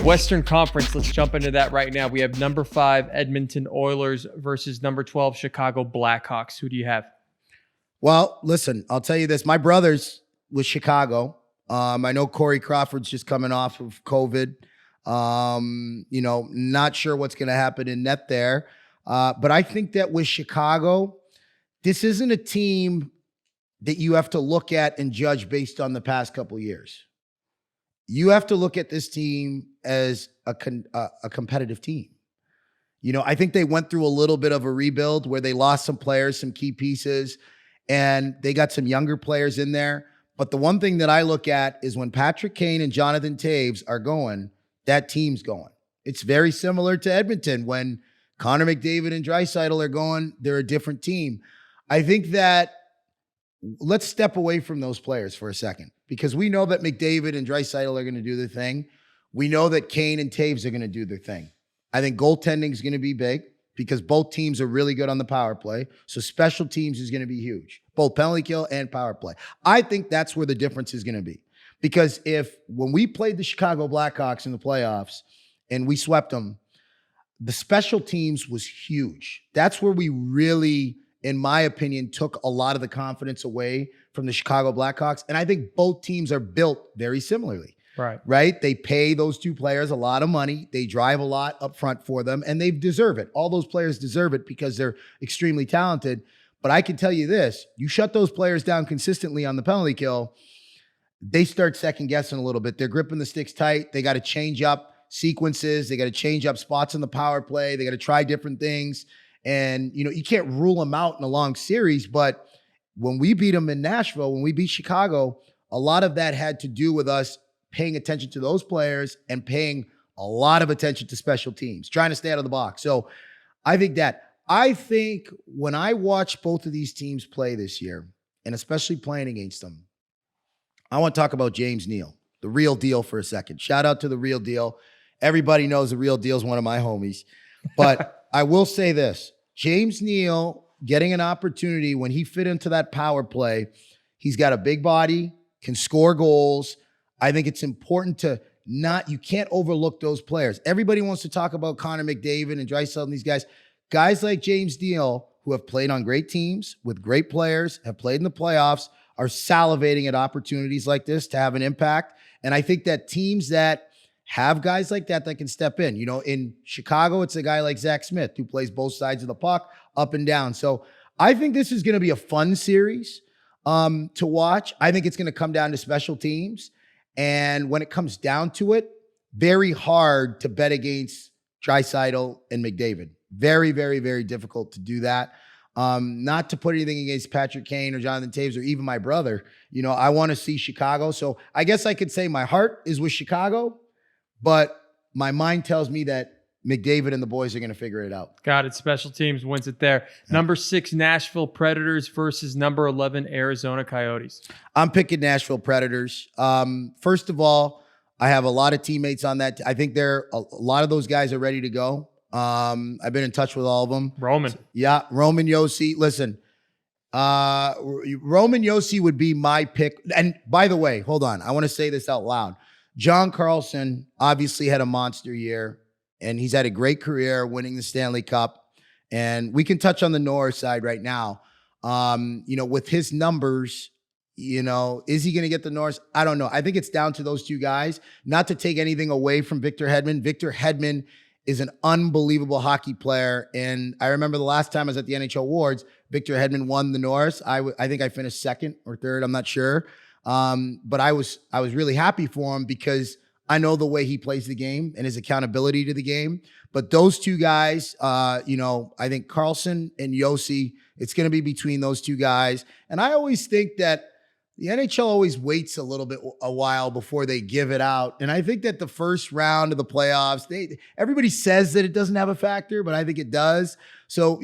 Western Conference, let's jump into that right now. We have number 5 Edmonton Oilers versus number 12 Chicago Blackhawks. Who do you have? Well, listen, I'll tell you this. My brother's with Chicago. I know Corey Crawford's just coming off of COVID. Not sure what's going to happen in net there. But I think that with Chicago, this isn't a team that you have to look at and judge based on the past couple of years. You have to look at this team as a competitive team. I think they went through a little bit of a rebuild where they lost some players, some key pieces, and they got some younger players in there. But the one thing that I look at is when Patrick Kane and Jonathan Toews are going, that team's going. It's very similar to Edmonton. When Connor McDavid and Draisaitl are going, they're a different team. I think that let's step away from those players for a second, because we know that McDavid and Draisaitl are going to do their thing. We know that Kane and Toews are going to do their thing. I think goaltending is going to be big because both teams are really good on the power play. So special teams is going to be huge, both penalty kill and power play. I think that's where the difference is going to be. Because when we played the Chicago Blackhawks in the playoffs and we swept them, the special teams was huge. That's where we really, in my opinion, took a lot of the confidence away from the Chicago Blackhawks. And I think both teams are built very similarly. Right? They pay those two players a lot of money. They drive a lot up front for them, and they deserve it. All those players deserve it because they're extremely talented. But I can tell you this, you shut those players down consistently on the penalty kill, they start second guessing a little bit. They're gripping the sticks tight. They got to change up sequences. They got to change up spots in the power play. They got to try different things. And, you can't rule them out in a long series. But when we beat them in Nashville, when we beat Chicago, a lot of that had to do with us paying attention to those players and paying a lot of attention to special teams, trying to stay out of the box. So I think when I watch both of these teams play this year, and especially playing against them, I want to talk about James Neal, the real deal, for a second. Shout out to the real deal. Everybody knows the real deal is one of my homies. But I will say this, James Neal getting an opportunity when he fit into that power play, he's got a big body, can score goals. I think it's important you can't overlook those players. Everybody wants to talk about Connor McDavid and Draisaitl and these guys. Guys like James Neal, who have played on great teams with great players, have played in the playoffs, are salivating at opportunities like this to have an impact. And I think that teams that have guys like that can step in. In Chicago, it's a guy like Zach Smith who plays both sides of the puck, up and down. So I think this is going to be a fun series to watch. I think it's going to come down to special teams. And when it comes down to it, very hard to bet against Draisaitl and McDavid. Very, very, very difficult to do that. Not to put anything against Patrick Kane or Jonathan Toews or even my brother. I want to see Chicago. So I guess I could say my heart is with Chicago, but my mind tells me that McDavid and the boys are going to figure it out. Got it. Special teams wins it there. Yeah. Number 6, Nashville Predators versus number 11, Arizona Coyotes. I'm picking Nashville Predators. First of all, I have a lot of teammates on that. I think a lot of those guys are ready to go. I've been in touch with all of them. Roman Josi. Listen, Roman Josi would be my pick. And by the way, hold on. I want to say this out loud. John Carlson obviously had a monster year, and he's had a great career winning the Stanley Cup. And we can touch on the Norris side right now. With his numbers, is he going to get the Norris? I don't know. I think it's down to those two guys. Not to take anything away from Victor Hedman. Victor Hedman is an unbelievable hockey player. And I remember the last time I was at the NHL Awards, Victor Hedman won the Norris. I think I finished second or third. I'm not sure. But I was really happy for him because I know the way he plays the game and his accountability to the game. But those two guys, I think Carlson and Josi, it's going to be between those two guys. And I always think that the NHL always waits a while before they give it out. And I think that the first round of the playoffs, everybody says that it doesn't have a factor, but I think it does. So,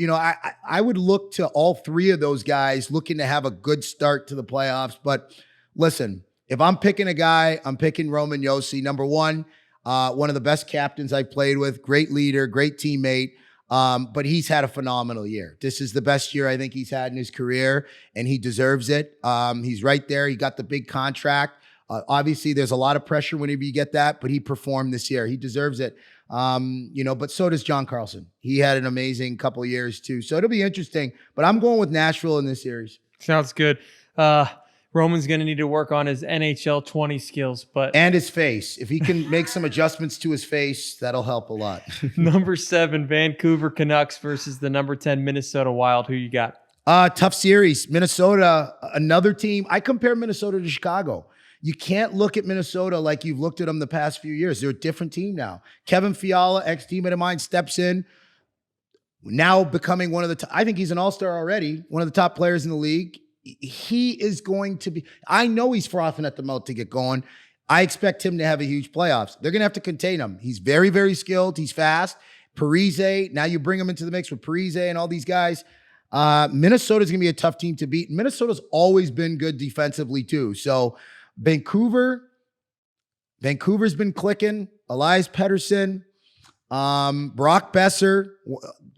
I would look to all three of those guys looking to have a good start to the playoffs. But listen, if I'm picking a guy, I'm picking Roman Josi. Number one of the best captains I've played with, great leader, great teammate. But he's had a phenomenal year. This is the best year I think he's had in his career, and he deserves it. He's right there. He got the big contract. Obviously, there's a lot of pressure whenever you get that, but he performed this year. He deserves it. But so does John Carlson. He had an amazing couple of years too. So it'll be interesting. But I'm going with Nashville in this series. Sounds good. Roman's going to need to work on his NHL 20 skills, and his face. If he can make some adjustments to his face, that'll help a lot. Number 7, Vancouver Canucks versus the number 10 Minnesota Wild. Who you got? Tough series. Minnesota, another team. I compare Minnesota to Chicago. You can't look at Minnesota like you've looked at them the past few years. They're a different team now. Kevin Fiala, ex-teammate of mine, steps in, now becoming one of the I think he's an all-star already, one of the top players in the league. He is going to be, I know he's frothing at the mouth to get going. I expect him to have a huge playoffs. They're going to have to contain him. He's very, very skilled. He's fast. Parise, now you bring him into the mix with Parise and all these guys. Minnesota's going to be a tough team to beat. Minnesota's always been good defensively too. So Vancouver's been clicking. Elias Pettersson, Brock Besser,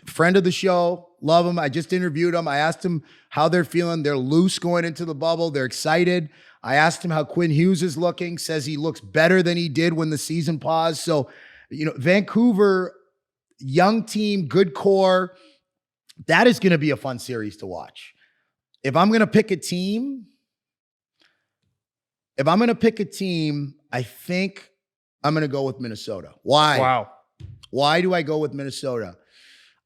friend of the show. Love him. I just interviewed him. I asked him how they're feeling. They're loose going into the bubble. They're excited. I asked him how Quinn Hughes is looking. Says he looks better than he did when the season paused. So, Vancouver, young team, good core. That is going to be a fun series to watch. If I'm going to pick a team, I think I'm going to go with Minnesota. Why? Wow. Why do I go with Minnesota?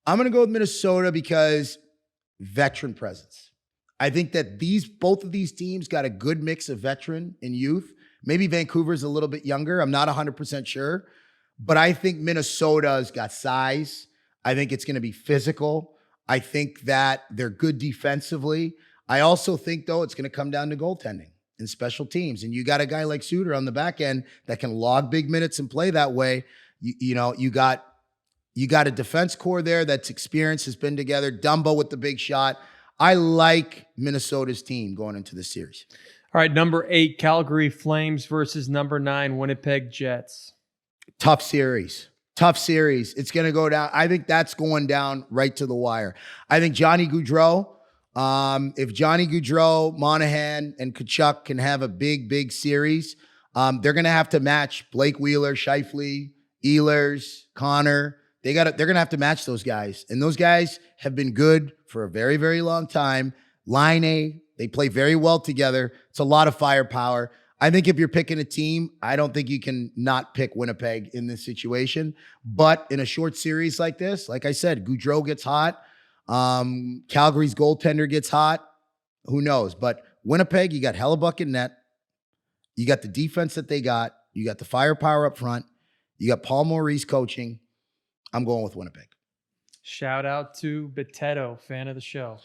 I'm going to go with Minnesota because veteran presence. I think that both of these teams got a good mix of veteran and youth. Maybe Vancouver's a little bit younger. I'm not 100% sure. But I think Minnesota's got size. I think it's going to be physical. I think that they're good defensively. I also think, though, it's going to come down to goaltending and special teams. And you got a guy like Suter on the back end that can log big minutes and play that way. You got a defense core there that's experienced, has been together. Dumbo with the big shot. I like Minnesota's team going into this series. All right, number 8, Calgary Flames versus number 9, Winnipeg Jets. Tough series. It's going to go down. I think that's going down right to the wire. I think Johnny Gaudreau, if Johnny Gaudreau, Monahan, and Tkachuk can have a big, big series, they're going to have to match Blake Wheeler, Scheifele, Ehlers, Connor. They're going to have to match those guys. And those guys have been good for a very, very long time. Line, they play very well together. It's a lot of firepower. I think if you're picking a team, I don't think you can not pick Winnipeg in this situation. But in a short series like this, like I said, Gaudreau gets hot. Calgary's goaltender gets hot. Who knows? But Winnipeg, you got Hellebuck in net. You got the defense that they got. You got the firepower up front. You got Paul Maurice coaching. I'm going with Winnipeg. Shout out to Betetto, fan of the show.